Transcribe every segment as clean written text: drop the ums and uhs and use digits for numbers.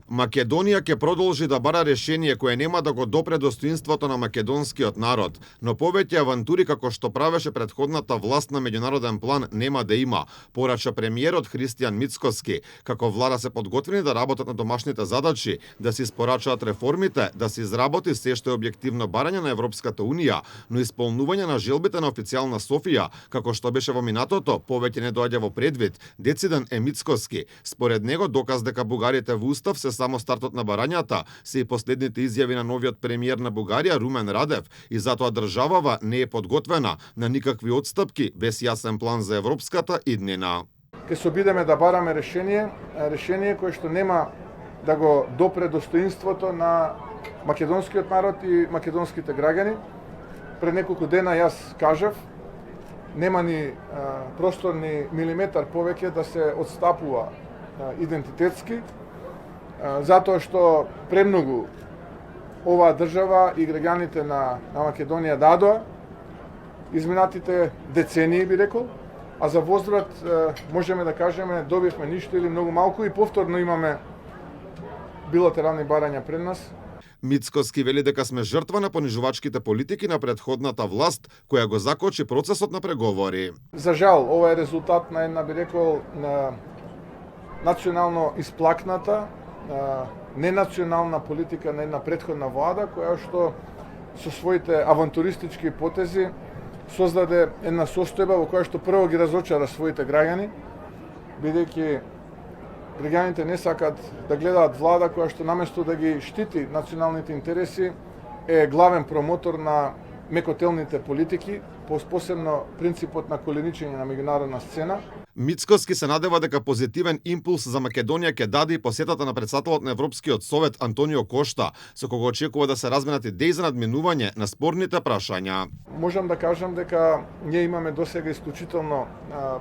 Македонија ќе продолжи да бара решение кое нема да го допре достоинството на македонскиот народ, но повеќе авантури како што правеше претходната власт на меѓународен план нема да има, порача премиерот Христијан Мицкоски, како влада се подготвени да работат на домашните задачи, да се испорачаат реформите, да се изработи се што е објективно барање на Европската Унија, но исполнување на желбите на официјална Софија, како што беше во минатото, повеќе не доаѓа во предвид, дециден е Мицкоски. Според него доказ дека бугарите во устав се само стартот на барањата, се и последните изјави на новиот премиер на Бугарија Румен Радев, и затоа државава не е подготвена на никакви отстапки без јасен план за европската иднина. Ке се обидеме да бараме решение кое што нема да го допре достоинството на македонскиот народ и македонските граѓани. Пред неколку дена јас кажав, нема ни простор ни милиметар повеќе да се отстапува идентитетски, затоа што премногу оваа држава и граѓаните на Македонија дадоа изминатите децении, би рекол, а за возврат можеме да кажеме добивме ништо или многу малку и повторно имаме билатерални барања пред нас. Мицкоски вели дека сме жртва на понижувачките политики на претходната власт, која го закочи процесот на преговори. За жал, ова е резултат на една, би рекол, на национално исплакната, ненационална политика на една претходна влада, која што со своите авантуристички потези создаде една состојба во која што прво ги разочара своите граѓани, бидејќи граѓаните не сакат да гледаат влада која што наместо да ги штити националните интереси е главен промотор на мекотелните политики, посебно принципот на коленичење на меѓународна сцена. Мицкоски се надева дека позитивен импулс за Македонија ќе даде и посетата на претседателот на Европскиот совет Антонио Кошта, со кого очекува да се разменат идеи за надминување на спорните прашања. Можам да кажам дека ние имаме досега исклучително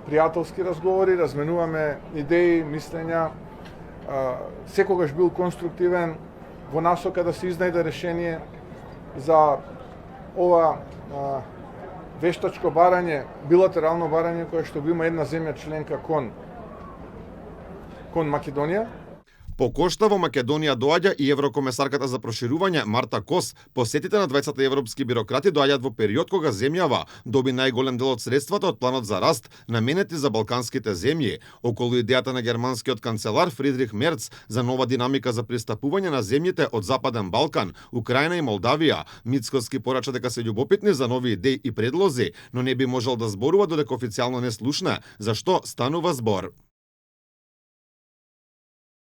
пријателски разговори, разменуваме идеи, мислења, секогаш бил конструктивен во насока да се изнајде решение за ова вештачко барање, билатерално барање кое што го има една земја членка кон Македонија. По Кошта во Македонија доаѓа и еврокомесарката за проширување Марта Кос. Посетите на 20 европски бирократи доаѓаат во период кога земјава доби најголем дел од средствата од планот за раст наменети за балканските земји, околу идејата на германскиот канцелар Фридрих Мерц за нова динамика за пристапување на земјите од Западен Балкан, Украина и Молдавија. Мицкоски порача дека се љубопитни за нови идеи и предлози, но не би можел да зборува додека официјално не слушне за што станува збор.